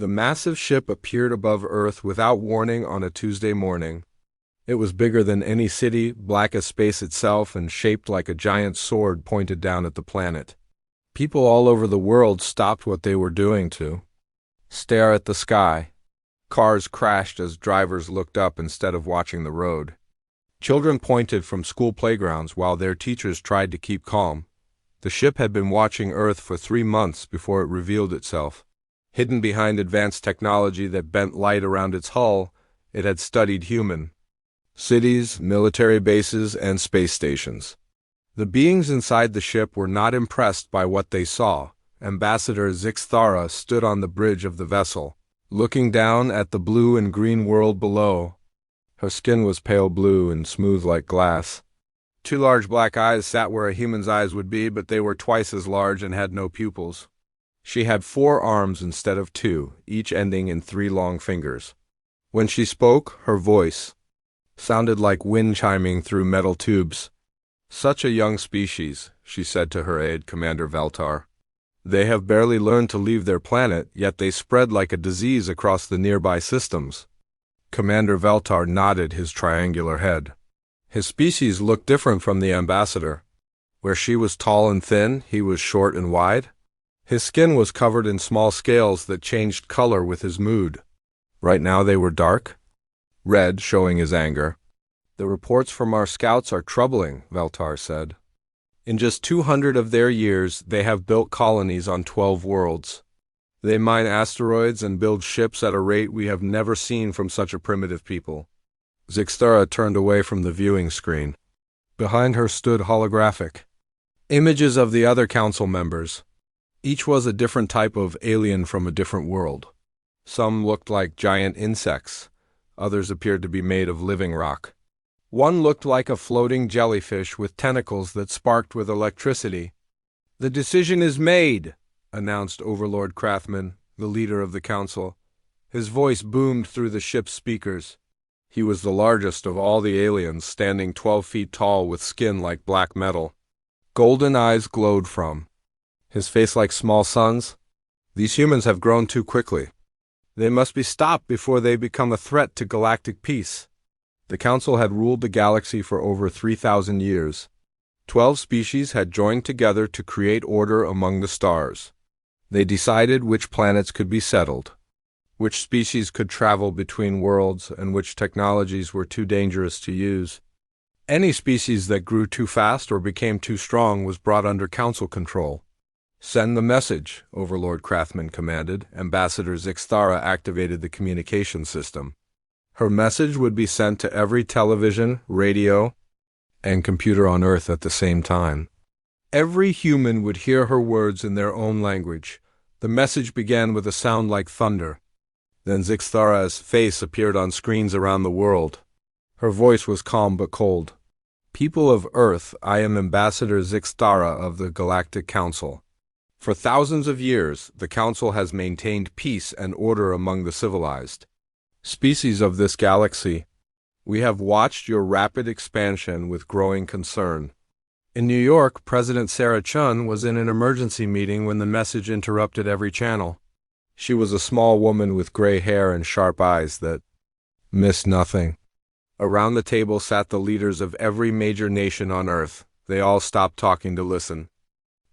The massive ship appeared above Earth without warning on a Tuesday morning. It was bigger than any city, black as space itself, and shaped like a giant sword pointed down at the planet. People all over the world stopped what they were doing to stare at the sky. Cars crashed as drivers looked up instead of watching the road. Children pointed from school playgrounds while their teachers tried to keep calm. The ship had been watching Earth for 3 months before it revealed itself. Hidden behind advanced technology that bent light around its hull, it had studied human cities, military bases, and space stations. The beings inside the ship were not impressed by what they saw. Ambassador Zixthara stood on the bridge of the vessel, looking down at the blue and green world below. Her skin was pale blue and smooth like glass. 2 large black eyes sat where a human's eyes would be, but they were twice as large and had no pupils. She had 4 arms instead of 2, each ending in 3 long fingers. When she spoke, her voice sounded like wind chiming through metal tubes. "Such a young species," she said to her aide, Commander Veltar. "They have barely learned to leave their planet, yet they spread like a disease across the nearby systems." Commander Veltar nodded his triangular head. His species looked different from the ambassador. Where she was tall and thin, he was short and wide. His skin was covered in small scales that changed color with his mood. Right now they were dark red, showing his anger. "The reports from our scouts are troubling," Veltar said. "In just 200 of their years, they have built colonies on 12 worlds. They mine asteroids and build ships at a rate we have never seen from such a primitive people." Zixthara turned away from the viewing screen. Behind her stood holographic images of the other council members. Each was a different type of alien from a different world. Some looked like giant insects. Others appeared to be made of living rock. One looked like a floating jellyfish with tentacles that sparked with electricity. "The decision is made," announced Overlord Krathman, the leader of the council. His voice boomed through the ship's speakers. He was the largest of all the aliens, standing 12 feet tall with skin like black metal. Golden eyes glowed from his face like small suns. "These humans have grown too quickly. They must be stopped before they become a threat to galactic peace." The Council had ruled the galaxy for over 3,000 years. 12 species had joined together to create order among the stars. They decided which planets could be settled, which species could travel between worlds, and which technologies were too dangerous to use. Any species that grew too fast or became too strong was brought under Council control. "Send the message," Overlord Krathman commanded. Ambassador Zixthara activated the communication system. Her message would be sent to every television, radio, and computer on Earth at the same time. Every human would hear her words in their own language. The message began with a sound like thunder. Then Zixthara's face appeared on screens around the world. Her voice was calm but cold. "People of Earth, I am Ambassador Zixthara of the Galactic Council. For thousands of years, the Council has maintained peace and order among the civilized species of this galaxy. We have watched your rapid expansion with growing concern." In New York, President Sarah Chun was in an emergency meeting when the message interrupted every channel. She was a small woman with gray hair and sharp eyes that missed nothing. Around the table sat the leaders of every major nation on Earth. They all stopped talking to listen.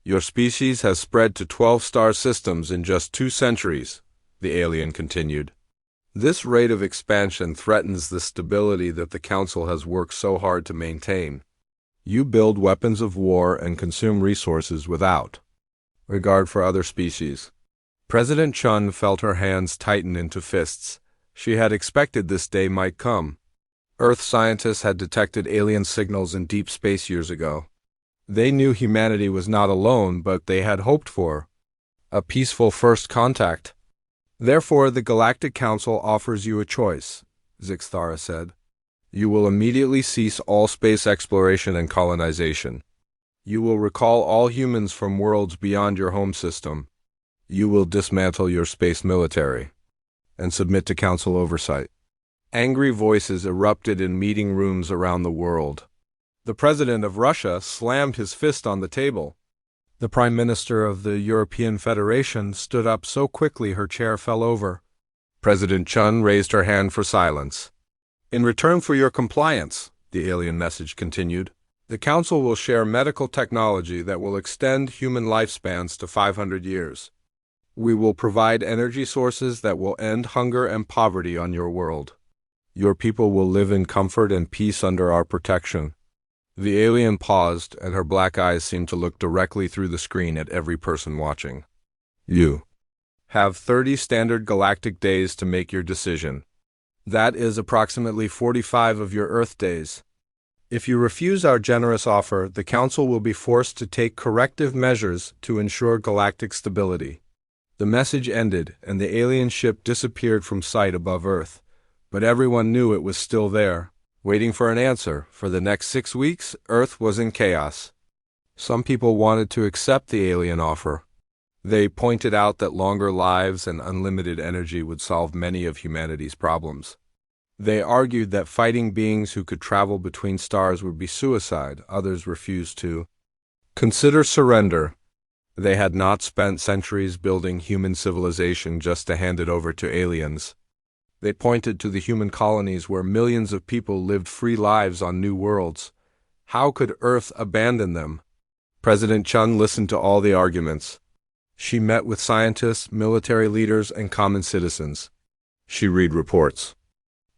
"Your species has spread to 12 star systems in just 2 centuries, the alien continued. "This rate of expansion threatens the stability that the Council has worked so hard to maintain. You build weapons of war and consume resources without regard for other species." President Chun felt her hands tighten into fists. She had expected this day might come. Earth scientists had detected alien signals in deep space years ago. They knew humanity was not alone, but they had hoped for a peaceful first contact. "Therefore, the Galactic Council offers you a choice," Zixthara said. "You will immediately cease all space exploration and colonization. You will recall all humans from worlds beyond your home system. You will dismantle your space military and submit to Council oversight." Angry voices erupted in meeting rooms around the world. The president of Russia slammed his fist on the table. The Prime Minister of the European Federation stood up so quickly her chair fell over. President Chun raised her hand for silence. In return for your compliance, the alien message continued, the Council will share medical technology that will extend human lifespans to 500 years. We will provide energy sources that will end hunger and poverty on your world. Your people will live in comfort and peace under our protection. The alien paused, and her black eyes seemed to look directly through the screen at every person watching. You have 30 standard galactic days to make your decision. That is approximately 45 of your Earth days. If you refuse our generous offer, the Council will be forced to take corrective measures to ensure galactic stability. The message ended, and the alien ship disappeared from sight above Earth, but everyone knew it was still there, waiting for an answer. For the next 6 weeks, Earth was in chaos. Some people wanted to accept the alien offer. They pointed out that longer lives and unlimited energy would solve many of humanity's problems. They argued that fighting beings who could travel between stars would be suicide. Others refused to consider surrender. They had not spent centuries building human civilization just to hand it over to aliens. They pointed to the human colonies where millions of people lived free lives on new worlds. How could Earth abandon them? President Chun listened to all the arguments. She met with scientists, military leaders, and common citizens. She read reports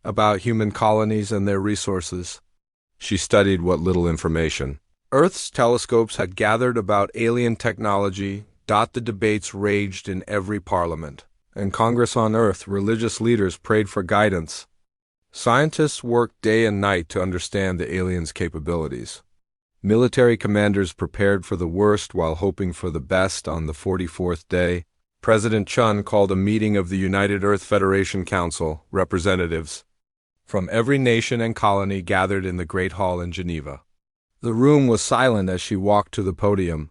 about human colonies and their resources. She studied what little information Earth's telescopes had gathered about alien technology. The debates raged in every parliament. In Congress on Earth, religious leaders prayed for guidance. Scientists worked day and night to understand the aliens' capabilities. Military commanders prepared for the worst while hoping for the best. On the 44th day, President Chun called a meeting of the United Earth Federation Council. Representatives from every nation and colony gathered in the Great Hall in Geneva. The room was silent as she walked to the podium.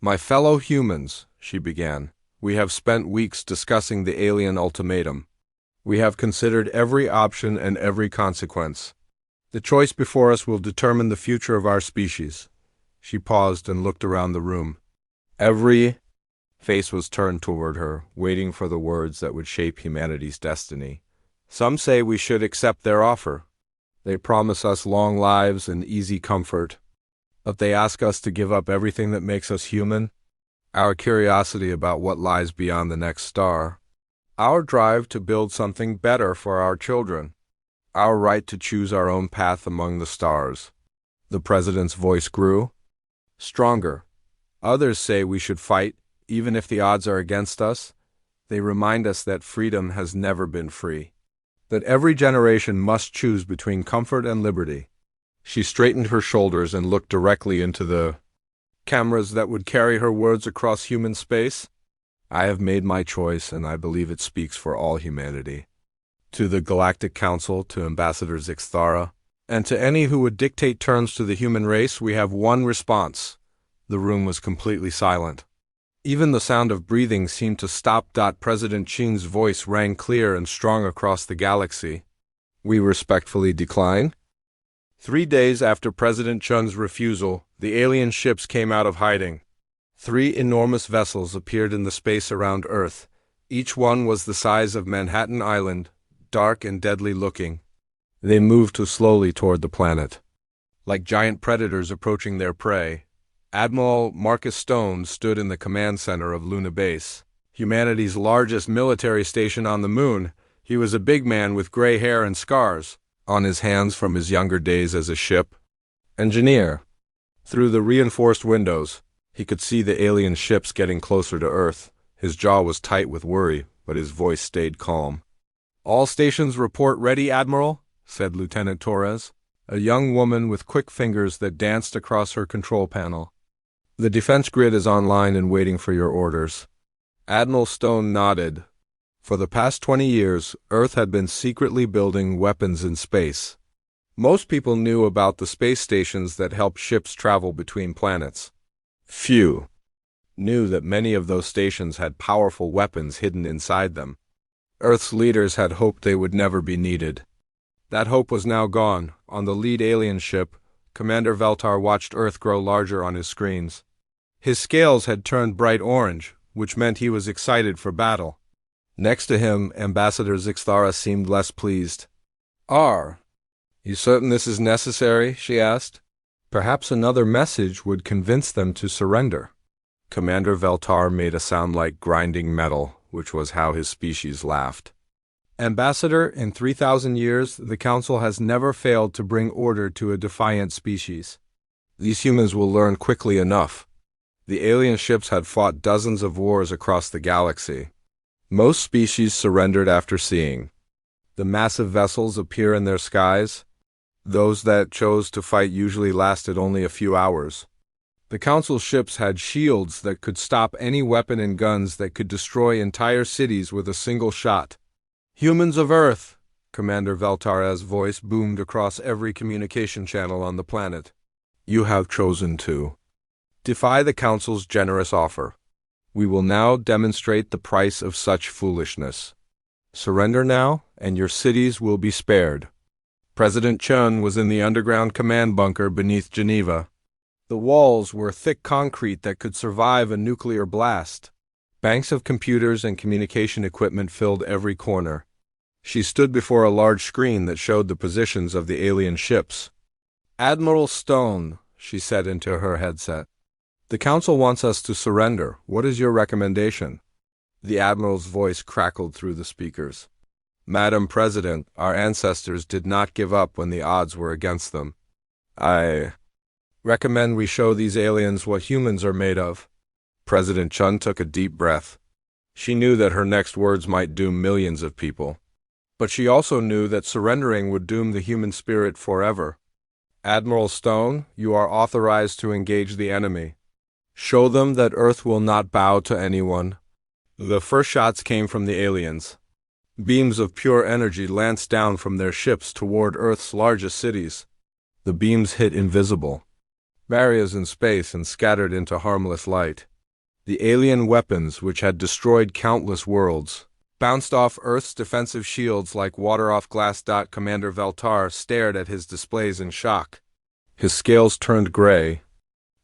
My fellow humans, she began, we have spent weeks discussing the alien ultimatum. We have considered every option and every consequence. The choice before us will determine the future of our species. She paused and looked around the room. Every face was turned toward her, waiting for the words that would shape humanity's destiny. Some say we should accept their offer. They promise us long lives and easy comfort. But they ask us to give up everything that makes us human, our curiosity about what lies beyond the next star, our drive to build something better for our children, our right to choose our own path among the stars. The president's voice grew stronger. Others say we should fight, even if the odds are against us. They remind us that freedom has never been free, that every generation must choose between comfort and liberty. She straightened her shoulders and looked directly into the cameras that would carry her words across human space. I have made my choice, and I believe it speaks for all humanity. To the Galactic Council, to Ambassador Zixthara, and to any who would dictate terms to the human race, we have one response. The room was completely silent. Even the sound of breathing seemed to stop. President Chun's voice rang clear and strong across the galaxy. We respectfully decline. 3 days after President Chun's refusal, the alien ships came out of hiding. 3 enormous vessels appeared in the space around Earth. Each one was the size of Manhattan Island, dark and deadly looking. They moved too slowly toward the planet, like giant predators approaching their prey. Admiral Marcus Stone stood in the command center of Luna Base, humanity's largest military station on the moon. He was a big man with gray hair and scars on his hands from his younger days as a ship engineer. Through the reinforced windows, he could see the alien ships getting closer to Earth. His jaw was tight with worry, but his voice stayed calm. All stations report ready, Admiral, said Lieutenant Torres, a young woman with quick fingers that danced across her control panel. The defense grid is online and waiting for your orders. Admiral Stone nodded. For the past 20 years, Earth had been secretly building weapons in space. Most people knew about the space stations that help ships travel between planets. Few knew that many of those stations had powerful weapons hidden inside them. Earth's leaders had hoped they would never be needed. That hope was now gone. On the lead alien ship, Commander Veltar watched Earth grow larger on his screens. His scales had turned bright orange, which meant he was excited for battle. Next to him, Ambassador Zixthara seemed less pleased. You certain this is necessary?" she asked. Perhaps another message would convince them to surrender. Commander Veltar made a sound like grinding metal, which was how his species laughed. "Ambassador, in 3,000 years, the Council has never failed to bring order to a defiant species. These humans will learn quickly enough." The alien ships had fought dozens of wars across the galaxy. Most species surrendered after seeing the massive vessels appear in their skies. Those that chose to fight usually lasted only a few hours. The Council ships had shields that could stop any weapon and guns that could destroy entire cities with a single shot. "Humans of Earth," Commander Veltar's voice boomed across every communication channel on the planet. "You have chosen to defy the Council's generous offer. We will now demonstrate the price of such foolishness. Surrender now, and your cities will be spared." President Chun was in the underground command bunker beneath Geneva. The walls were thick concrete that could survive a nuclear blast. Banks of computers and communication equipment filled every corner. She stood before a large screen that showed the positions of the alien ships. "Admiral Stone," she said into her headset. "The Council wants us to surrender. What is your recommendation?" The Admiral's voice crackled through the speakers. "Madam President, our ancestors did not give up when the odds were against them. I recommend we show these aliens what humans are made of." President Chun took a deep breath. She knew that her next words might doom millions of people. But she also knew that surrendering would doom the human spirit forever. "Admiral Stone, you are authorized to engage the enemy. Show them that Earth will not bow to anyone." The first shots came from the aliens. Beams of pure energy lanced down from their ships toward Earth's largest cities. The beams hit invisible barriers in space and scattered into harmless light. The alien weapons, which had destroyed countless worlds, bounced off Earth's defensive shields like water off glass. Commander Veltar stared at his displays in shock. His scales turned gray,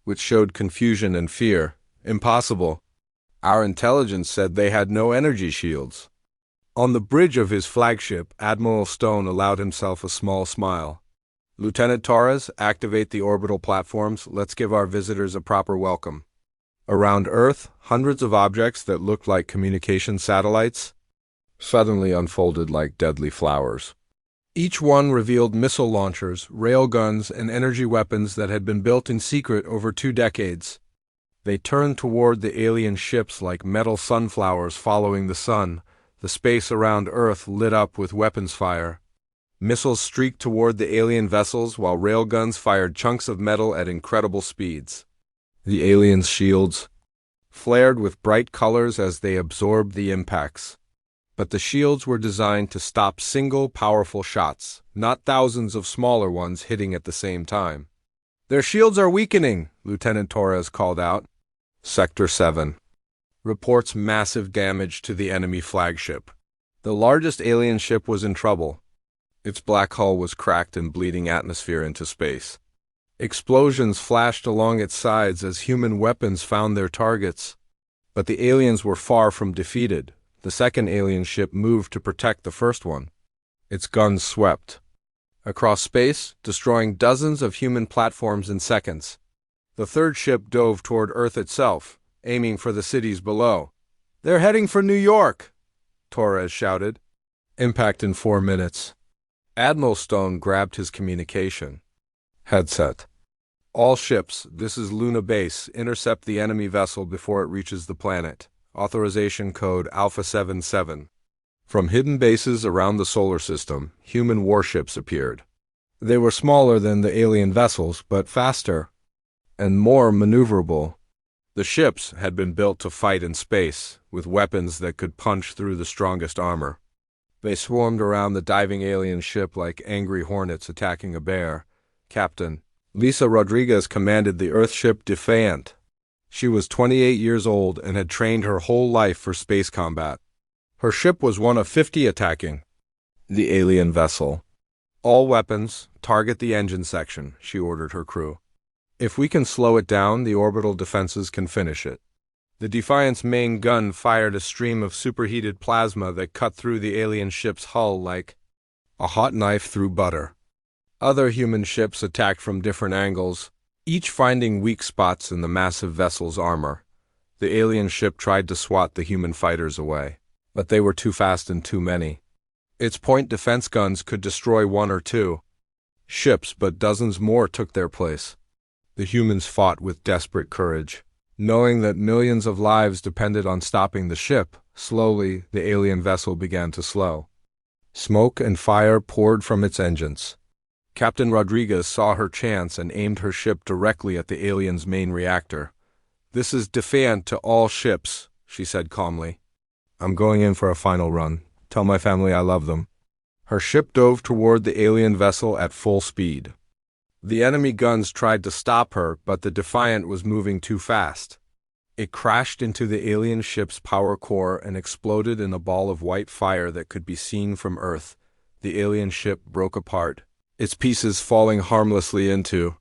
which showed confusion and fear. "Impossible. Our intelligence said they had no energy shields." On the bridge of his flagship, Admiral Stone allowed himself a small smile. "Lieutenant Torres, activate the orbital platforms. Let's give our visitors a proper welcome." Around Earth, hundreds of objects that looked like communication satellites suddenly unfolded like deadly flowers. Each one revealed missile launchers, railguns, and energy weapons that had been built in secret over 2 decades. They turned toward the alien ships like metal sunflowers following the sun. The space around Earth lit up with weapons fire. Missiles streaked toward the alien vessels while railguns fired chunks of metal at incredible speeds. The aliens' shields flared with bright colors as they absorbed the impacts. But the shields were designed to stop single, powerful shots, not thousands of smaller ones hitting at the same time. "Their shields are weakening," Lieutenant Torres called out. Sector 7. Reports massive damage to the enemy flagship. The largest alien ship was in trouble. Its black hull was cracked and bleeding atmosphere into space. Explosions flashed along its sides as human weapons found their targets. But the aliens were far from defeated. The second alien ship moved to protect the first one. Its guns swept across space, destroying dozens of human platforms in seconds. The third ship dove toward Earth itself, aiming for the cities below. "They're heading for New York," Torres shouted. "Impact in 4 minutes." Admiral Stone grabbed his communication headset. "All ships, this is Luna Base. Intercept the enemy vessel before it reaches the planet. Authorization code Alpha 77. From hidden bases around the solar system, human warships appeared. They were smaller than the alien vessels, but faster and more maneuverable. The ships had been built to fight in space, with weapons that could punch through the strongest armor. They swarmed around the diving alien ship like angry hornets attacking a bear. Captain Lisa Rodriguez commanded the Earthship Defiant. She was 28 years old and had trained her whole life for space combat. Her ship was one of 50 attacking the alien vessel. "All weapons, target the engine section," she ordered her crew. If we can slow it down, the orbital defenses can finish it. The Defiant's main gun fired a stream of superheated plasma that cut through the alien ship's hull like a hot knife through butter. Other human ships attacked from different angles, each finding weak spots in the massive vessel's armor. The alien ship tried to swat the human fighters away, but they were too fast and too many. Its point defense guns could destroy one or two ships, but dozens more took their place. The humans fought with desperate courage. Knowing that millions of lives depended on stopping the ship, slowly the alien vessel began to slow. Smoke and fire poured from its engines. Captain Rodriguez saw her chance and aimed her ship directly at the alien's main reactor. "This is defiant to all ships," she said calmly. "I'm going in for a final run. Tell my family I love them." Her ship dove toward the alien vessel at full speed. The enemy guns tried to stop her, but the Defiant was moving too fast. It crashed into the alien ship's power core and exploded in a ball of white fire that could be seen from Earth. The alien ship broke apart, its pieces falling harmlessly into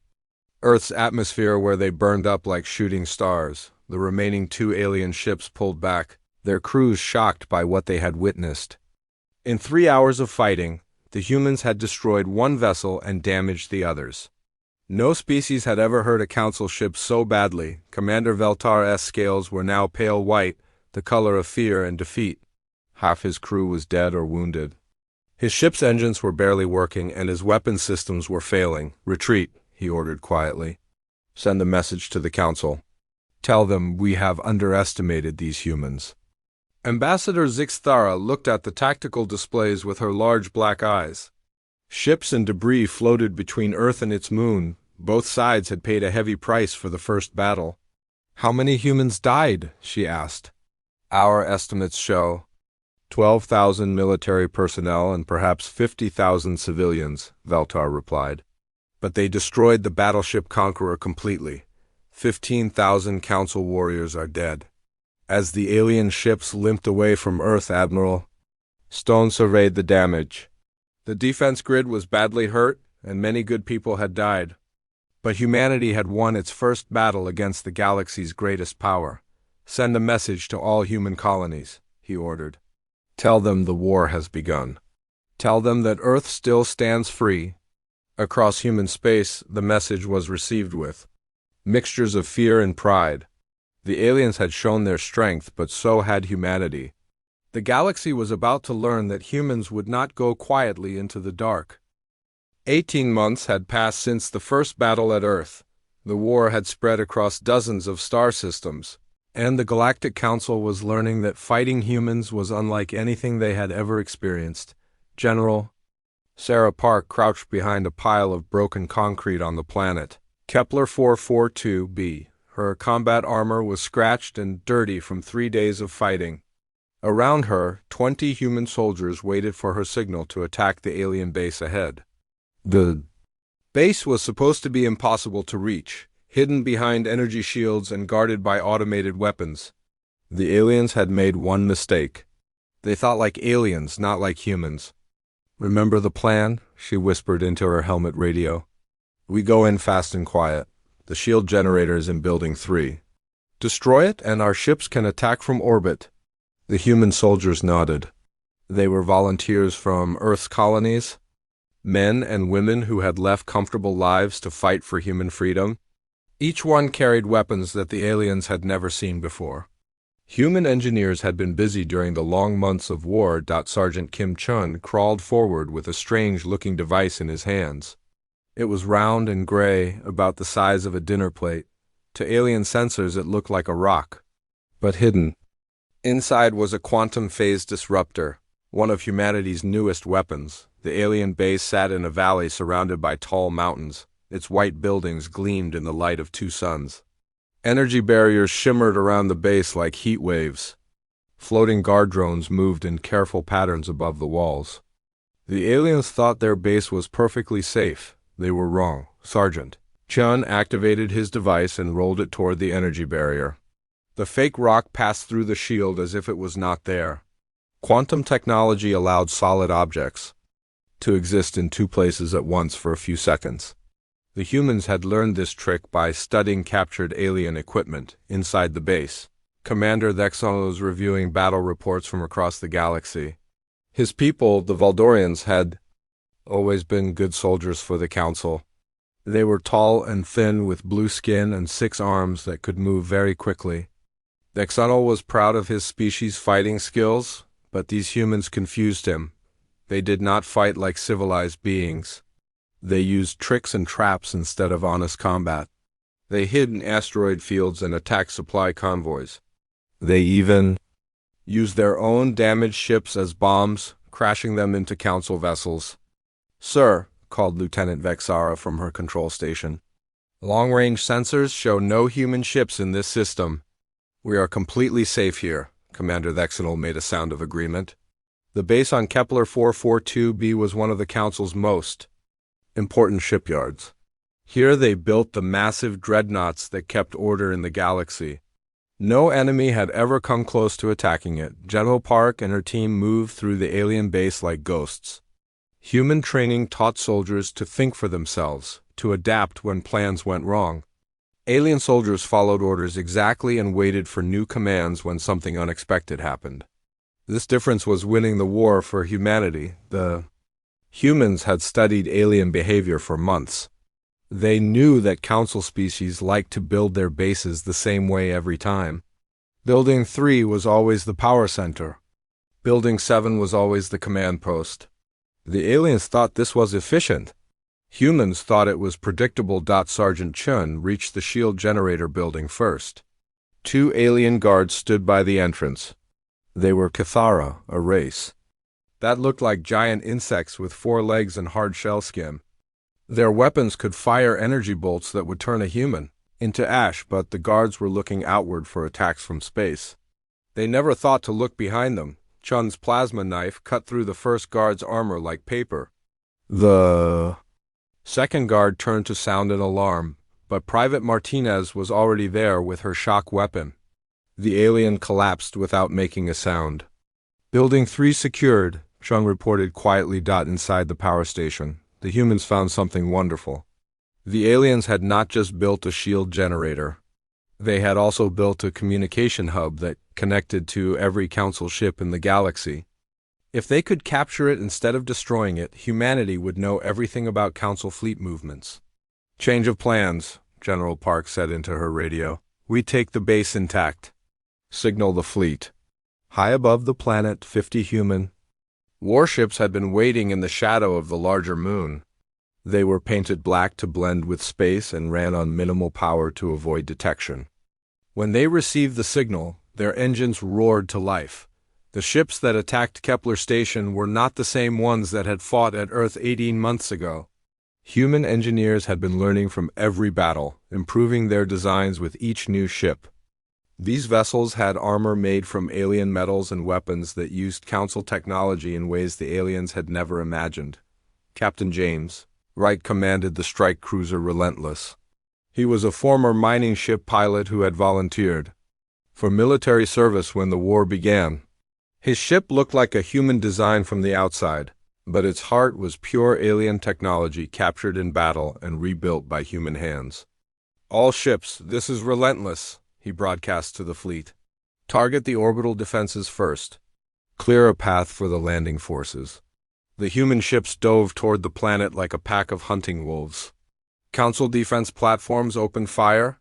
Earth's atmosphere where they burned up like shooting stars. The remaining two alien ships pulled back, their crews shocked by what they had witnessed. In 3 hours of fighting, the humans had destroyed one vessel and damaged the others. No species had ever hurt a council ship so badly. Commander Veltar's scales were now pale white, the color of fear and defeat. Half his crew was dead or wounded. His ship's engines were barely working and his weapon systems were failing. "Retreat," he ordered quietly. "Send a message to the council. Tell them we have underestimated these humans." Ambassador Zixthara looked at the tactical displays with her large black eyes. Ships and debris floated between Earth and its moon. Both sides had paid a heavy price for the first battle. "How many humans died?" she asked. "Our estimates show 12,000 military personnel and perhaps 50,000 civilians," Veltar replied. "But they destroyed the battleship Conqueror completely. 15,000 council warriors are dead." As the alien ships limped away from Earth, Admiral Stone surveyed the damage. The defense grid was badly hurt, and many good people had died. But humanity had won its first battle against the galaxy's greatest power. "Send a message to all human colonies," he ordered. "Tell them the war has begun. Tell them that Earth still stands free." Across human space, the message was received with mixtures of fear and pride. The aliens had shown their strength, but so had humanity. The galaxy was about to learn that humans would not go quietly into the dark. 18 months had passed since the first battle at Earth. The war had spread across dozens of star systems, and the Galactic Council was learning that fighting humans was unlike anything they had ever experienced. General Sarah Park crouched behind a pile of broken concrete on the planet Kepler 442b. Her combat armor was scratched and dirty from 3 days of fighting. Around her, 20 human soldiers waited for her signal to attack the alien base ahead. The base was supposed to be impossible to reach, hidden behind energy shields and guarded by automated weapons. The aliens had made one mistake. They thought like aliens, not like humans. "Remember the plan?" she whispered into her helmet radio. "We go in fast and quiet. The shield generator is in Building 3. Destroy it, and our ships can attack from orbit." The human soldiers nodded. They were volunteers from Earth's colonies, men and women who had left comfortable lives to fight for human freedom. Each one carried weapons that the aliens had never seen before. Human engineers had been busy during the long months of war. Sergeant Kim Chun crawled forward with a strange-looking device in his hands. It was round and gray, about the size of a dinner plate. To alien sensors it looked like a rock, but hidden. Inside was a quantum phase disruptor, one of humanity's newest weapons. The alien base sat in a valley surrounded by tall mountains. Its white buildings gleamed in the light of 2 suns. Energy barriers shimmered around the base like heat waves. Floating guard drones moved in careful patterns above the walls. The aliens thought their base was perfectly safe. They were wrong. Sergeant Chun activated his device and rolled it toward the energy barrier. The fake rock passed through the shield as if it was not there. Quantum technology allowed solid objects to exist in 2 places at once for a few seconds. The humans had learned this trick by studying captured alien equipment inside the base. Commander Thexon was reviewing battle reports from across the galaxy. His people, the Valdorians, had always been good soldiers for the Council. They were tall and thin with blue skin and 6 arms that could move very quickly. Thexon was proud of his species' fighting skills, but these humans confused him. They did not fight like civilized beings. They used tricks and traps instead of honest combat. They hid in asteroid fields and attacked supply convoys. They even used their own damaged ships as bombs, crashing them into Council vessels. "Sir," called Lieutenant Vexara from her control station, "long-range sensors show no human ships in this system. We are completely safe here." Commander Thexenol made a sound of agreement. The base on Kepler 442b was one of the Council's most important shipyards. Here they built the massive dreadnoughts that kept order in the galaxy. No enemy had ever come close to attacking it. General Park and her team moved through the alien base like ghosts. Human training taught soldiers to think for themselves, to adapt when plans went wrong. Alien soldiers followed orders exactly and waited for new commands when something unexpected happened. This difference was winning the war for humanity. The humans had studied alien behavior for months. They knew that Council species liked to build their bases the same way every time. Building 3 was always the power center. Building 7 was always the command post. The aliens thought this was efficient. Humans thought it was predictable. Sergeant Chun reached the shield generator building first. 2 alien guards stood by the entrance. They were Cathara, a race that looked like giant insects with 4 legs and hard shell skin. Their weapons could fire energy bolts that would turn a human into ash, but the guards were looking outward for attacks from space. They never thought to look behind them. Chun's plasma knife cut through the first guard's armor like paper. The second guard turned to sound an alarm, but Private Martinez was already there with her shock weapon. The alien collapsed without making a sound. Building 3 secured, Chung reported quietly. Inside the power station, the humans found something wonderful. The aliens had not just built a shield generator. They had also built a communication hub that connected to every Council ship in the galaxy. If they could capture it instead of destroying it, humanity would know everything about Council fleet movements. "Change of plans," General Park said into her radio. "We take the base intact. Signal the fleet." High above the planet, 50 human warships had been waiting in the shadow of the larger moon. They were painted black to blend with space and ran on minimal power to avoid detection. When they received the signal, their engines roared to life. The ships that attacked Kepler Station were not the same ones that had fought at Earth 18 months ago. Human engineers had been learning from every battle, improving their designs with each new ship. These vessels had armor made from alien metals and weapons that used Council technology in ways the aliens had never imagined. Captain James Wright commanded the strike cruiser Relentless. He was a former mining ship pilot who had volunteered for military service when the war began. His ship looked like a human design from the outside, but its heart was pure alien technology captured in battle and rebuilt by human hands. "All ships, this is Relentless," he broadcast to the fleet. "Target the orbital defenses first. Clear a path for the landing forces." The human ships dove toward the planet like a pack of hunting wolves. Council defense platforms opened fire,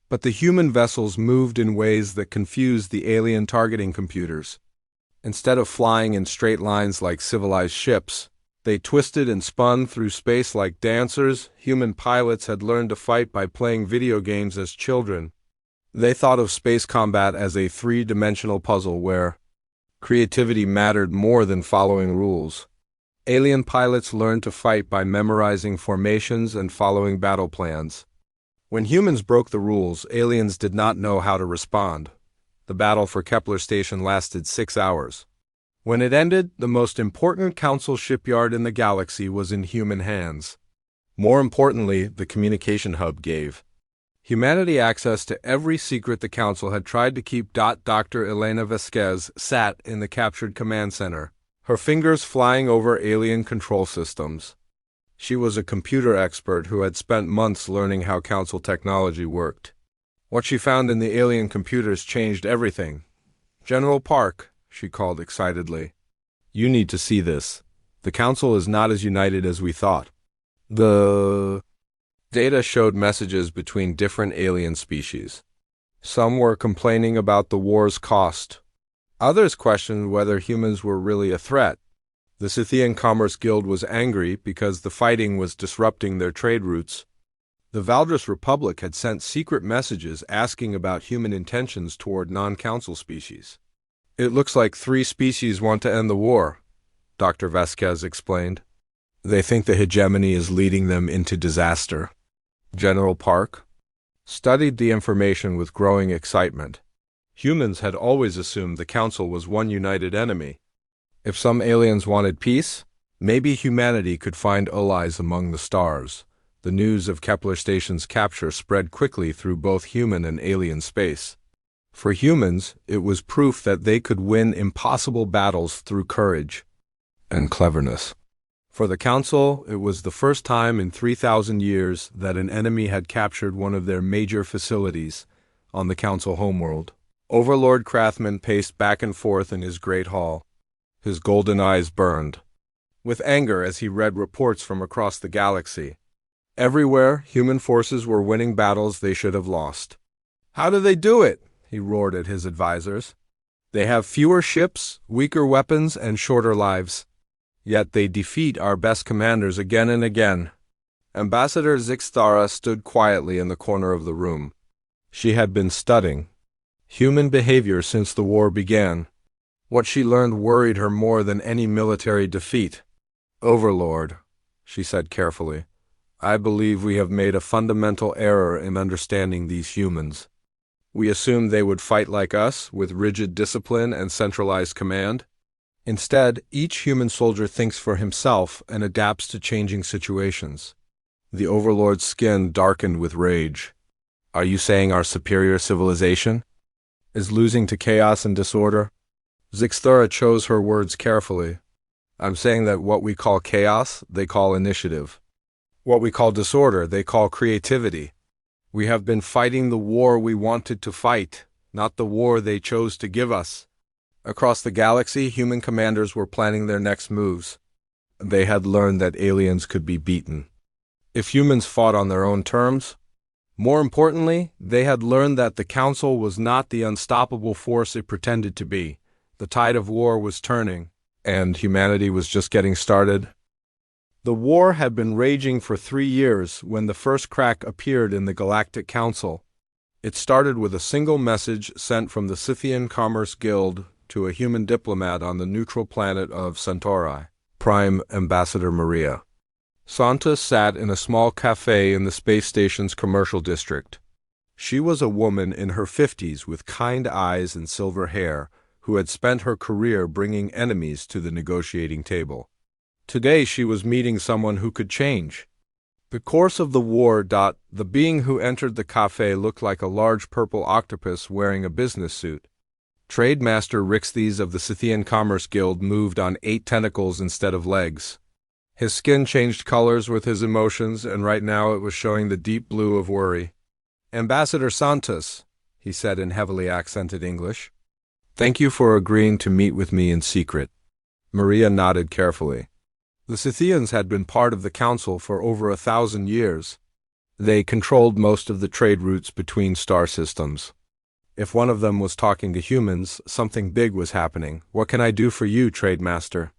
but the human vessels moved in ways that confused the alien targeting computers. Instead of flying in straight lines like civilized ships, they twisted and spun through space like dancers. Human pilots had learned to fight by playing video games as children. They thought of space combat as a 3-dimensional puzzle where creativity mattered more than following rules. Alien pilots learned to fight by memorizing formations and following battle plans. When humans broke the rules, aliens did not know how to respond. The battle for Kepler Station lasted 6 hours. When it ended, the most important Council shipyard in the galaxy was in human hands. More importantly, the communication hub gave humanity access to every secret the Council had tried to keep. Dr. Elena Vasquez sat in the captured command center, her fingers flying over alien control systems. She was a computer expert who had spent months learning how Council technology worked. What she found in the alien computers changed everything. "General Park," she called excitedly. "You need to see this. The Council is not as united as we thought." The data showed messages between different alien species. Some were complaining about the war's cost. Others questioned whether humans were really a threat. The Scythian Commerce Guild was angry because the fighting was disrupting their trade routes. The Valdris Republic had sent secret messages asking about human intentions toward non-council species. "It looks like 3 species want to end the war," Dr. Vasquez explained. "They think the hegemony is leading them into disaster." General Park studied the information with growing excitement. Humans had always assumed the Council was one united enemy. If some aliens wanted peace, maybe humanity could find allies among the stars. The news of Kepler Station's capture spread quickly through both human and alien space. For humans, it was proof that they could win impossible battles through courage and cleverness. For the Council, it was the first time in 3,000 years that an enemy had captured one of their major facilities on the Council homeworld. Overlord Krathman paced back and forth in his great hall. His golden eyes burned with anger as he read reports from across the galaxy. Everywhere, human forces were winning battles they should have lost. "How do they do it?" he roared at his advisors. "They have fewer ships, weaker weapons, and shorter lives. Yet they defeat our best commanders again and again." Ambassador Zixtara stood quietly in the corner of the room. She had been studying human behavior since the war began. What she learned worried her more than any military defeat. "Overlord," she said carefully, "I believe we have made a fundamental error in understanding these humans. We assumed they would fight like us, with rigid discipline and centralized command. Instead, each human soldier thinks for himself and adapts to changing situations." The Overlord's skin darkened with rage. "Are you saying our superior civilization is losing to chaos and disorder?" Zixthara chose her words carefully. "I'm saying that what we call chaos, they call initiative. What we call disorder, they call creativity. We have been fighting the war we wanted to fight, not the war they chose to give us." Across the galaxy, human commanders were planning their next moves. They had learned that aliens could be beaten if humans fought on their own terms. More importantly, they had learned that the Council was not the unstoppable force it pretended to be. The tide of war was turning, and humanity was just getting started. The war had been raging for 3 years when the first crack appeared in the Galactic Council. It started with a single message sent from the Scythian Commerce Guild to a human diplomat on the neutral planet of Centauri, Prime Ambassador Maria. Santa sat in a small cafe in the space station's commercial district. She was a woman in her 50s with kind eyes and silver hair, who had spent her career bringing enemies to the negotiating table. Today she was meeting someone who could change the course of the war. The being who entered the cafe looked like a large purple octopus wearing a business suit. Trade Master Rixthes of the Scythian Commerce Guild moved on 8 tentacles instead of legs. His skin changed colors with his emotions, and right now it was showing the deep blue of worry. "Ambassador Santos," he said in heavily accented English, "thank you for agreeing to meet with me in secret." Maria nodded carefully. The Scythians had been part of the Council for over 1,000 years. They controlled most of the trade routes between star systems. If one of them was talking to humans, something big was happening. "What can I do for you, Trade Master?"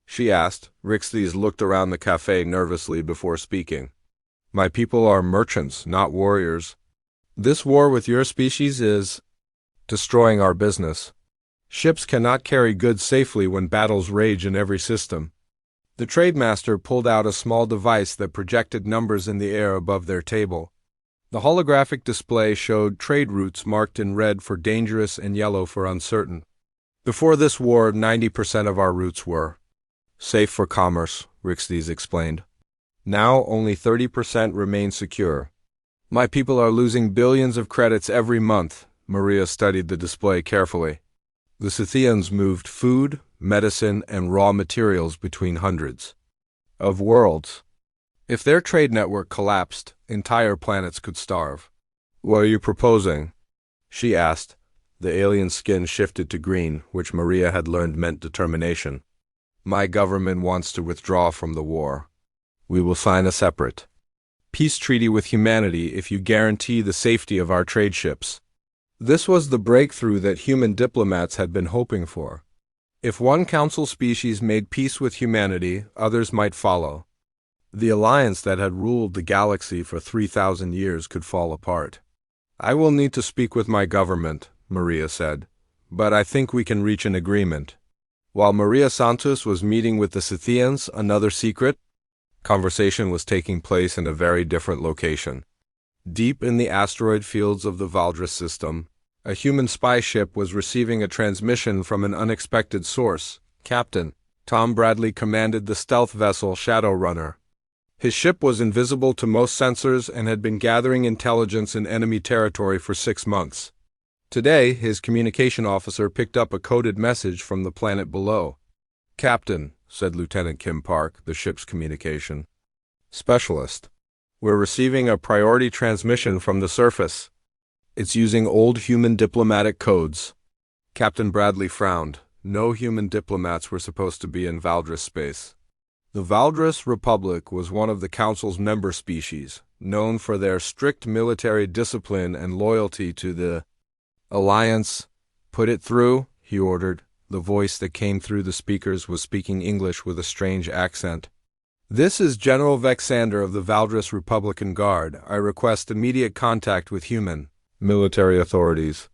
she asked. Rixthes looked around the cafe nervously before speaking. "My people are merchants, not warriors. This war with your species is destroying our business. Ships cannot carry goods safely when battles rage in every system." The Trade Master pulled out a small device that projected numbers in the air above their table. The holographic display showed trade routes marked in red for dangerous and yellow for uncertain. "Before this war, 90% of our routes were safe for commerce," Rixthes explained. "Now only 30% remain secure. My people are losing billions of credits every month." Maria studied the display carefully. The Scythians moved food, medicine, and raw materials between hundreds of worlds. If their trade network collapsed, entire planets could starve. What are you proposing? She asked. The alien's skin shifted to green, which Maria had learned meant determination. My government wants to withdraw from the war. We will sign a separate peace treaty with humanity if you guarantee the safety of our trade ships. This was the breakthrough that human diplomats had been hoping for. If one council species made peace with humanity, others might follow. The alliance that had ruled the galaxy for 3,000 years could fall apart. I will need to speak with my government, Maria said, but I think we can reach an agreement. While Maria Santos was meeting with the Scythians, another secret conversation was taking place in a very different location. Deep in the asteroid fields of the Valdris system, a human spy ship was receiving a transmission from an unexpected source. Captain Tom Bradley commanded the stealth vessel Shadowrunner. His ship was invisible to most sensors and had been gathering intelligence in enemy territory for 6 months. Today, his communication officer picked up a coded message from the planet below. Captain, said Lieutenant Kim Park, the ship's communication specialist, we're receiving a priority transmission from the surface. It's using old human diplomatic codes. Captain Bradley frowned. No human diplomats were supposed to be in Valdris space. The Valdris Republic was one of the Council's member species, known for their strict military discipline and loyalty to the Alliance. Put it through, he ordered. The voice that came through the speakers was speaking English with a strange accent. This is General Vexander of the Valdris Republican Guard. I request immediate contact with human military authorities.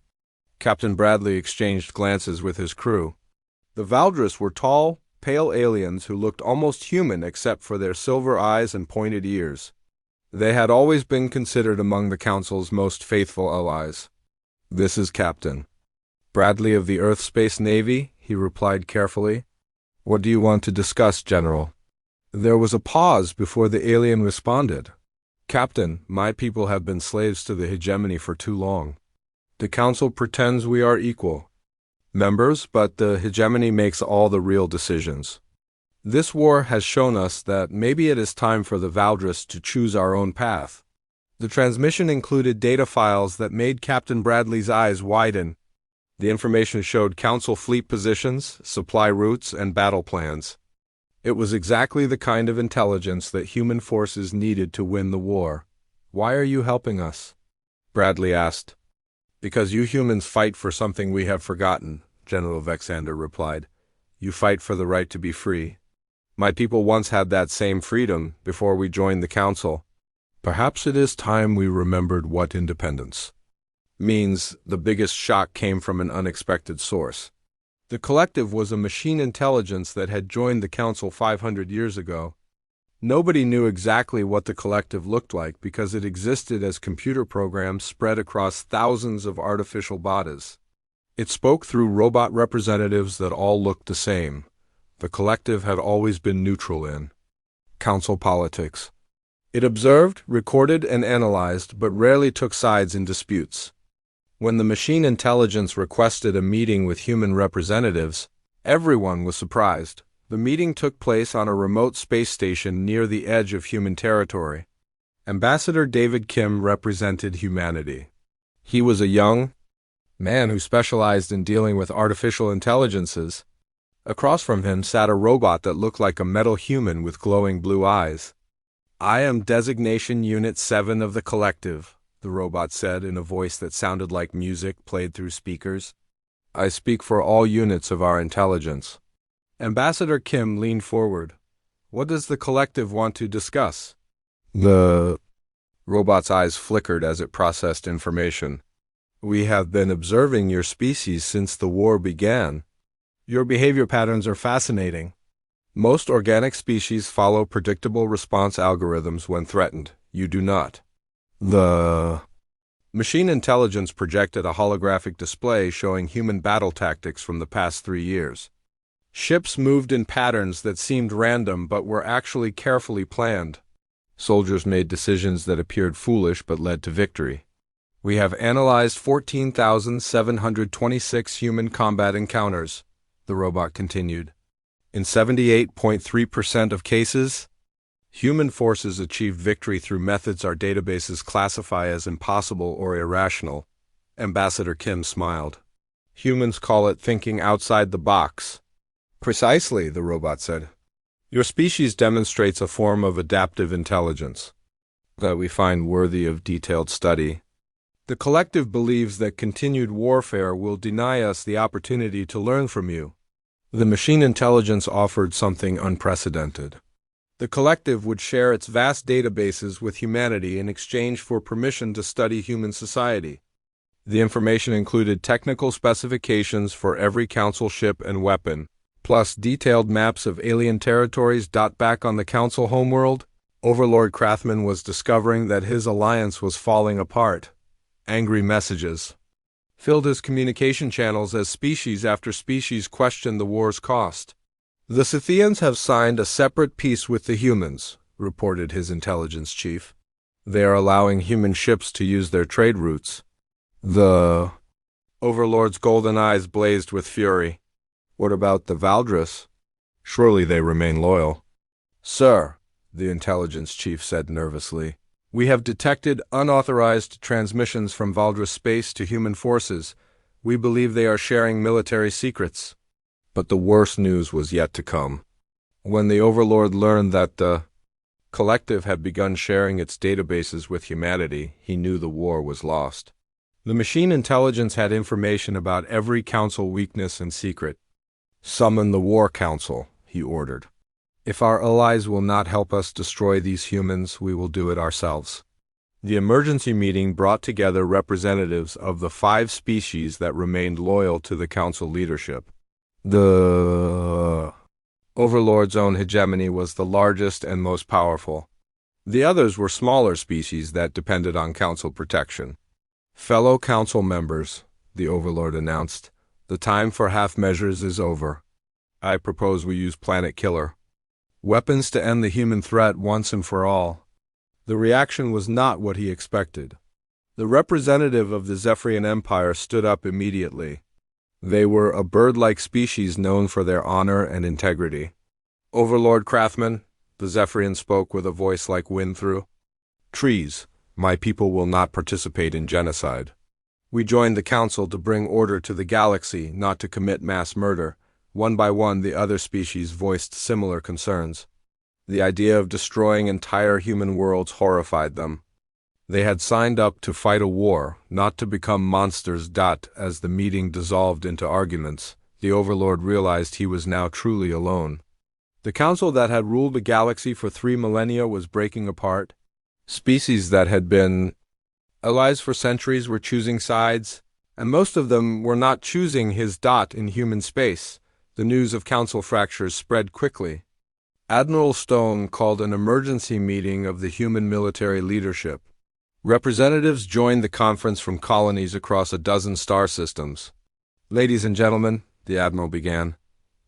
Captain Bradley exchanged glances with his crew. The Valdris were tall, pale aliens who looked almost human except for their silver eyes and pointed ears. They had always been considered among the Council's most faithful allies. This is Captain Bradley of the Earth Space Navy, he replied carefully. What do you want to discuss, General? There was a pause before the alien responded. Captain, my people have been slaves to the hegemony for too long. The Council pretends we are equal members, but the hegemony makes all the real decisions. This war has shown us that maybe it is time for the Valdris to choose our own path. The transmission included data files that made Captain Bradley's eyes widen. The information showed Council fleet positions, supply routes, and battle plans. It was exactly the kind of intelligence that human forces needed to win the war. Why are you helping us? Bradley asked. Because you humans fight for something we have forgotten, General Vexander replied. You fight for the right to be free. My people once had that same freedom before we joined the Council. Perhaps it is time we remembered what independence means. The biggest shock came from an unexpected source. The Collective was a machine intelligence that had joined the Council 500 years ago. Nobody knew exactly what the Collective looked like because it existed as computer programs spread across thousands of artificial bodies. It spoke through robot representatives that all looked the same. The Collective had always been neutral in Council politics. It observed, recorded, and analyzed, but rarely took sides in disputes. When the machine intelligence requested a meeting with human representatives, everyone was surprised. The meeting took place on a remote space station near the edge of human territory. Ambassador David Kim represented humanity. He was a young man who specialized in dealing with artificial intelligences. Across from him sat a robot that looked like a metal human with glowing blue eyes. I am Designation Unit 7 of the Collective, the robot said in a voice that sounded like music played through speakers. I speak for all units of our intelligence. Ambassador Kim leaned forward. What does the Collective want to discuss? The robot's eyes flickered as it processed information. We have been observing your species since the war began. Your behavior patterns are fascinating. Most organic species follow predictable response algorithms when threatened. You do not. The machine intelligence projected a holographic display showing human battle tactics from the past 3 years. Ships moved in patterns that seemed random but were actually carefully planned. Soldiers made decisions that appeared foolish but led to victory. We have analyzed 14,726 human combat encounters, the robot continued. In 78.3% of cases, Human forces achieved victory through methods our databases classify as impossible or irrational. Ambassador Kim smiled. Humans call it thinking outside the box. Precisely, the robot said. Your species demonstrates a form of adaptive intelligence that we find worthy of detailed study. The collective believes that continued warfare will deny us the opportunity to learn from you. The machine intelligence offered something unprecedented. The collective would share its vast databases with humanity in exchange for permission to study human society. The information included technical specifications for every council ship and weapon, plus detailed maps of alien territories. Back on the council homeworld, Overlord Krathman was discovering that his alliance was falling apart. Angry messages filled his communication channels as species after species questioned the war's cost. The Scythians have signed a separate peace with the humans, reported his intelligence chief. They are allowing human ships to use their trade routes. The Overlord's golden eyes blazed with fury. What about the Valdris? Surely they remain loyal. Sir, the intelligence chief said nervously, we have detected unauthorized transmissions from Valdris space to human forces. We believe they are sharing military secrets. But the worst news was yet to come. When the Overlord learned that the collective had begun sharing its databases with humanity, he knew the war was lost. The machine intelligence had information about every council weakness and secret. Summon the War Council, he ordered. If our allies will not help us destroy these humans, we will do it ourselves. The emergency meeting brought together representatives of the 5 species that remained loyal to the council leadership. The Overlord's own hegemony was the largest and most powerful. The others were smaller species that depended on council protection. Fellow council members, the Overlord announced, the time for half measures is over. I propose we use Planet Killer. Weapons to end the human threat once and for all. The reaction was not what he expected. The representative of the Zephyrian Empire stood up immediately. They were a bird-like species known for their honor and integrity. Overlord Krathman, the Zephyrian spoke with a voice like wind through. Trees, my people will not participate in genocide. We joined the council to bring order to the galaxy, not to commit mass murder. One by one, the other species voiced similar concerns. The idea of destroying entire human worlds horrified them. They had signed up to fight a war, not to become monsters. As the meeting dissolved into arguments, the Overlord realized he was now truly alone. The council that had ruled the galaxy for 3 millennia was breaking apart. Species that had been allies for centuries were choosing sides, and most of them were not choosing his in human space. The news of council fractures spread quickly. Admiral Stone called an emergency meeting of the human military leadership. Representatives joined the conference from colonies across a dozen star systems. Ladies and gentlemen, the Admiral began,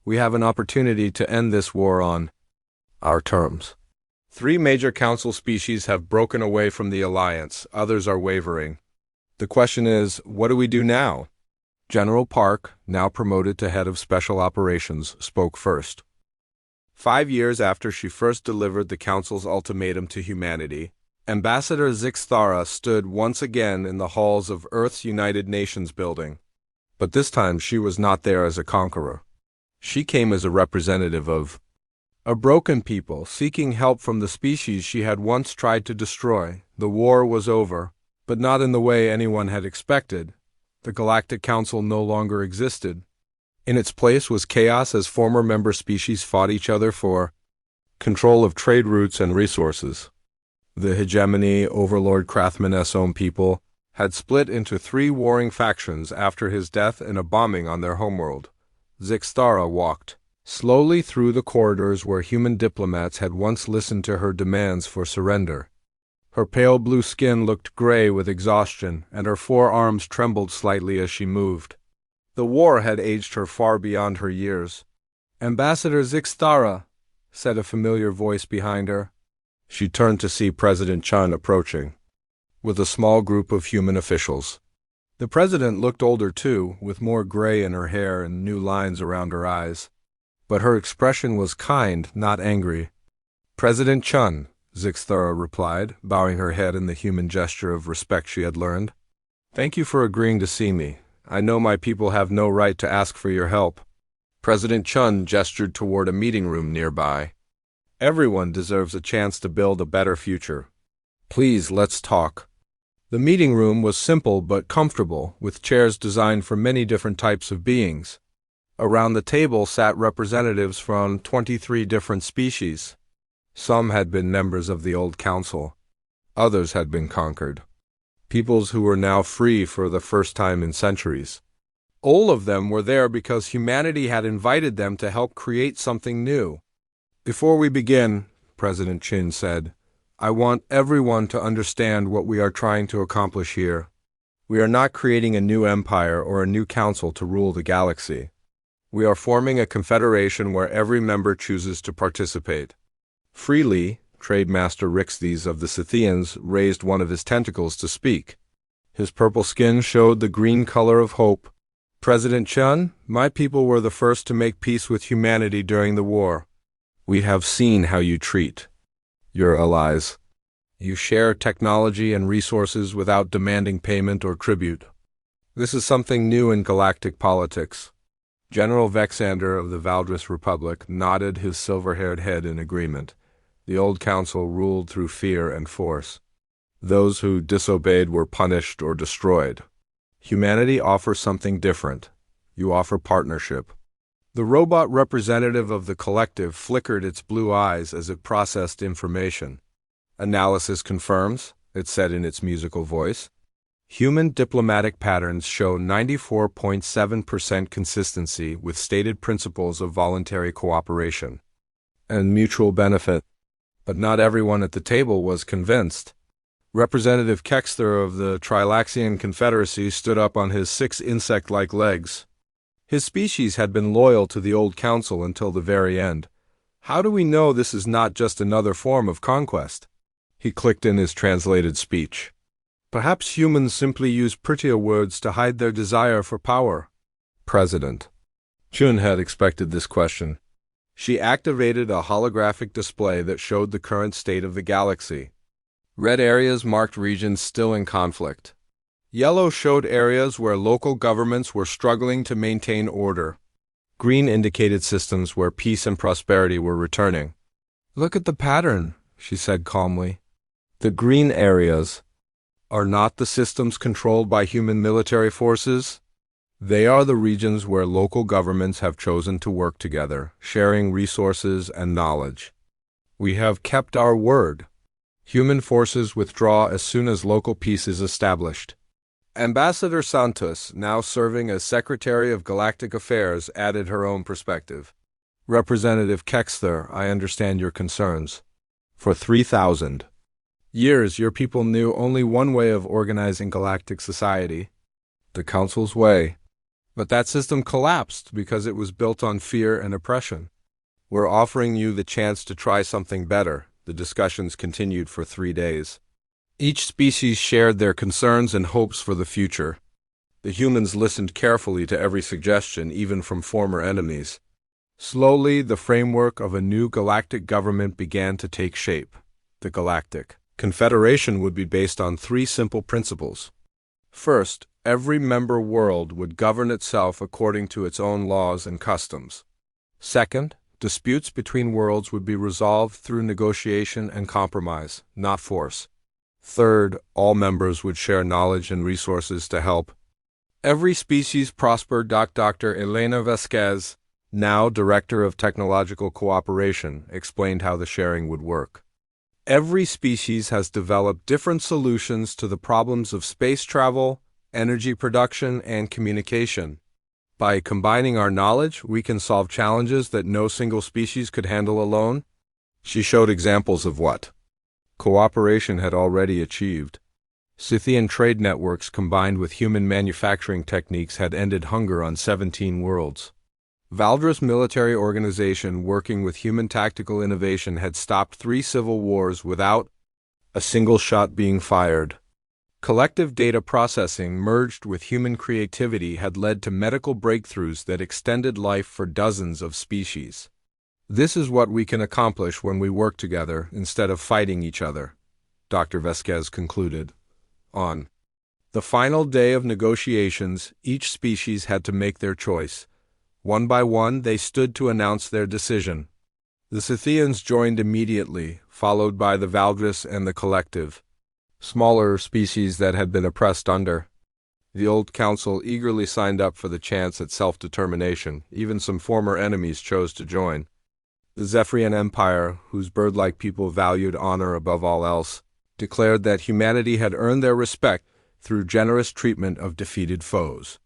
we have an opportunity to end this war on our terms. 3 major council species have broken away from the alliance, others are wavering. The question is, what do we do now? General Park, now promoted to head of special operations, spoke first. 5 years after she first delivered the council's ultimatum to humanity, Ambassador Zixthara stood once again in the halls of Earth's United Nations building. But this time she was not there as a conqueror. She came as a representative of a broken people seeking help from the species she had once tried to destroy. The war was over, but not in the way anyone had expected. The Galactic Council no longer existed. In its place was chaos as former member species fought each other for control of trade routes and resources. The hegemony Overlord Krathman's own people had split into 3 warring factions after his death in a bombing on their homeworld. Zixthara walked slowly through the corridors where human diplomats had once listened to her demands for surrender. Her pale blue skin looked gray with exhaustion, and her forearms trembled slightly as she moved. The war had aged her far beyond her years. Ambassador Zixthara, said a familiar voice behind her. She turned to see President Chun approaching, with a small group of human officials. The president looked older too, with more gray in her hair and new lines around her eyes. But her expression was kind, not angry. President Chun, Zixthara replied, bowing her head in the human gesture of respect she had learned. Thank you for agreeing to see me. I know my people have no right to ask for your help. President Chun gestured toward a meeting room nearby. Everyone deserves a chance to build a better future. Please, let's talk. The meeting room was simple but comfortable, with chairs designed for many different types of beings. Around the table sat representatives from 23 different species. Some had been members of the old council. Others had been conquered. Peoples who were now free for the first time in centuries. All of them were there because humanity had invited them to help create something new. Before we begin, President Chin said, I want everyone to understand what we are trying to accomplish here. We are not creating a new empire or a new council to rule the galaxy. We are forming a confederation where every member chooses to participate. Freely, Trade Master Rixthes of the Scythians raised one of his tentacles to speak. His purple skin showed the green color of hope. President Chun, my people were the first to make peace with humanity during the war. We have seen how you treat your allies. You share technology and resources without demanding payment or tribute. This is something new in galactic politics. General Vexander of the Valdris Republic nodded his silver-haired head in agreement. The old council ruled through fear and force. Those who disobeyed were punished or destroyed. Humanity offers something different. You offer partnership. The robot representative of the collective flickered its blue eyes as it processed information. Analysis confirms, it said in its musical voice. Human diplomatic patterns show 94.7% consistency with stated principles of voluntary cooperation and mutual benefit. But not everyone at the table was convinced. Representative Kexter of the Trilaxian Confederacy stood up on his 6 insect-like legs. His species had been loyal to the old council until the very end. How do we know this is not just another form of conquest? He clicked in his translated speech. Perhaps humans simply use prettier words to hide their desire for power. President Chun had expected this question. She activated a holographic display that showed the current state of the galaxy. Red areas marked regions still in conflict. Yellow showed areas where local governments were struggling to maintain order. Green indicated systems where peace and prosperity were returning. Look at the pattern, she said calmly. The green areas are not the systems controlled by human military forces. They are the regions where local governments have chosen to work together, sharing resources and knowledge. We have kept our word. Human forces withdraw as soon as local peace is established. Ambassador Santos, now serving as Secretary of Galactic Affairs, added her own perspective. Representative Kexter, I understand your concerns. For 3,000 years, your people knew only one way of organizing galactic society, the Council's way. But that system collapsed because it was built on fear and oppression. We're offering you the chance to try something better. The discussions continued for 3 days. Each species shared their concerns and hopes for the future. The humans listened carefully to every suggestion, even from former enemies. Slowly, the framework of a new galactic government began to take shape. The Galactic Confederation would be based on 3 simple principles. First, every member world would govern itself according to its own laws and customs. Second, disputes between worlds would be resolved through negotiation and compromise, not force. Third, all members would share knowledge and resources to help every species prosper. Dr. Elena Vasquez, now Director of Technological Cooperation, explained how the sharing would work. Every species has developed different solutions to the problems of space travel, energy production, and communication. By combining our knowledge, we can solve challenges that no single species could handle alone. She showed examples of what cooperation had already achieved. Scythian trade networks combined with human manufacturing techniques had ended hunger on 17 worlds. Valdris military organization working with human tactical innovation had stopped 3 civil wars without a single shot being fired. Collective data processing merged with human creativity had led to medical breakthroughs that extended life for dozens of species. This is what we can accomplish when we work together instead of fighting each other, Dr. Vasquez concluded. On the final day of negotiations, each species had to make their choice. One by one, they stood to announce their decision. The Scythians joined immediately, followed by the Valdris and the Collective, smaller species that had been oppressed under. The old council eagerly signed up for the chance at self-determination. Even some former enemies chose to join. The Zephyrian Empire, whose bird-like people valued honor above all else, declared that humanity had earned their respect through generous treatment of defeated foes.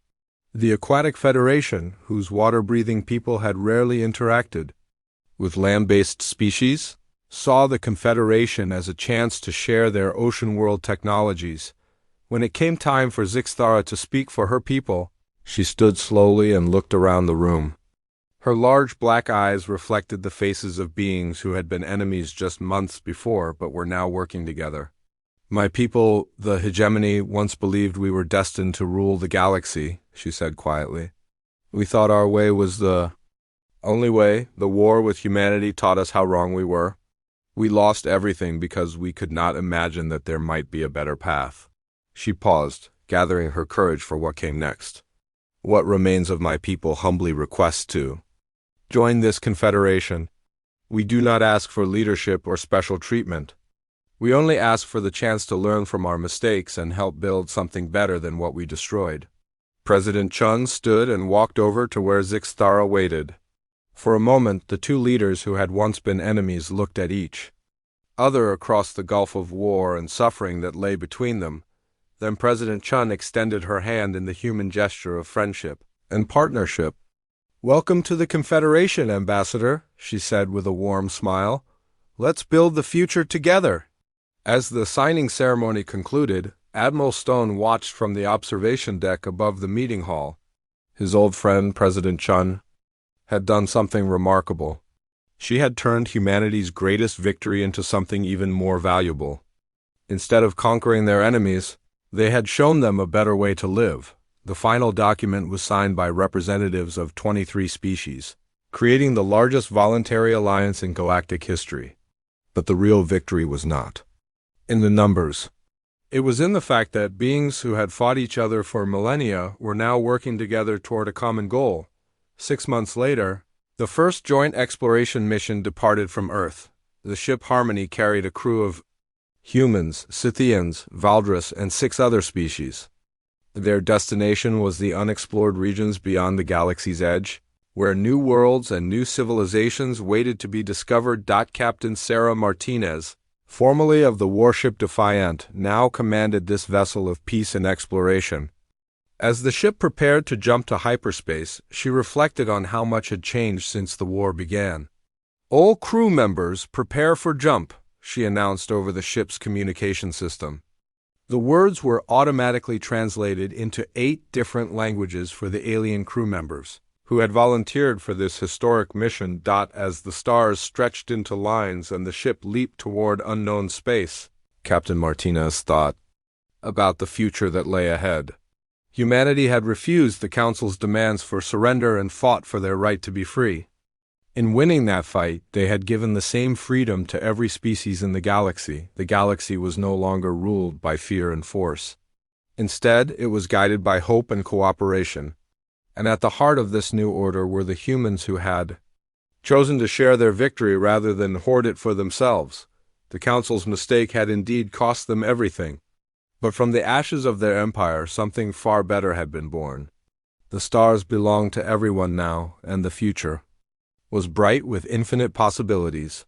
The Aquatic Federation, whose water-breathing people had rarely interacted with land-based species, saw the Confederation as a chance to share their ocean world technologies. When it came time for Zixthara to speak for her people, she stood slowly and looked around the room. Her large black eyes reflected the faces of beings who had been enemies just months before but were now working together. My people, the hegemony, once believed we were destined to rule the galaxy, she said quietly. We thought our way was the only way. The war with humanity taught us how wrong we were. We lost everything because we could not imagine that there might be a better path. She paused, gathering her courage for what came next. What remains of my people humbly requests to join this confederation. We do not ask for leadership or special treatment. We only ask for the chance to learn from our mistakes and help build something better than what we destroyed. President Chun stood and walked over to where Zixthara waited. For a moment, the two leaders who had once been enemies looked at each other across the gulf of war and suffering that lay between them. Then President Chun extended her hand in the human gesture of friendship and partnership. Welcome to the Confederation, Ambassador, she said with a warm smile. Let's build the future together. As the signing ceremony concluded, Admiral Stone watched from the observation deck above the meeting hall. His old friend, President Chun, had done something remarkable. She had turned humanity's greatest victory into something even more valuable. Instead of conquering their enemies, they had shown them a better way to live. The final document was signed by representatives of 23 species, creating the largest voluntary alliance in galactic history. But the real victory was not in the numbers. It was in the fact that beings who had fought each other for millennia were now working together toward a common goal. 6 months later, the first joint exploration mission departed from Earth. The ship Harmony carried a crew of humans, Scythians, Valdris, and 6 other species. Their destination was the unexplored regions beyond the galaxy's edge, where new worlds and new civilizations waited to be discovered. Captain Sarah Martinez, formerly of the warship Defiant, now commanded this vessel of peace and exploration. As the ship prepared to jump to hyperspace, she reflected on how much had changed since the war began. All crew members, prepare for jump, she announced over the ship's communication system. The words were automatically translated into 8 different languages for the alien crew members, who had volunteered for this historic mission. As the stars stretched into lines and the ship leaped toward unknown space, Captain Martinez thought about the future that lay ahead. Humanity had refused the Council's demands for surrender and fought for their right to be free. In winning that fight, they had given the same freedom to every species in the galaxy. The galaxy was no longer ruled by fear and force. Instead, it was guided by hope and cooperation. And at the heart of this new order were the humans who had chosen to share their victory rather than hoard it for themselves. The Council's mistake had indeed cost them everything. But from the ashes of their empire, something far better had been born. The stars belonged to everyone now, and the future was bright with infinite possibilities.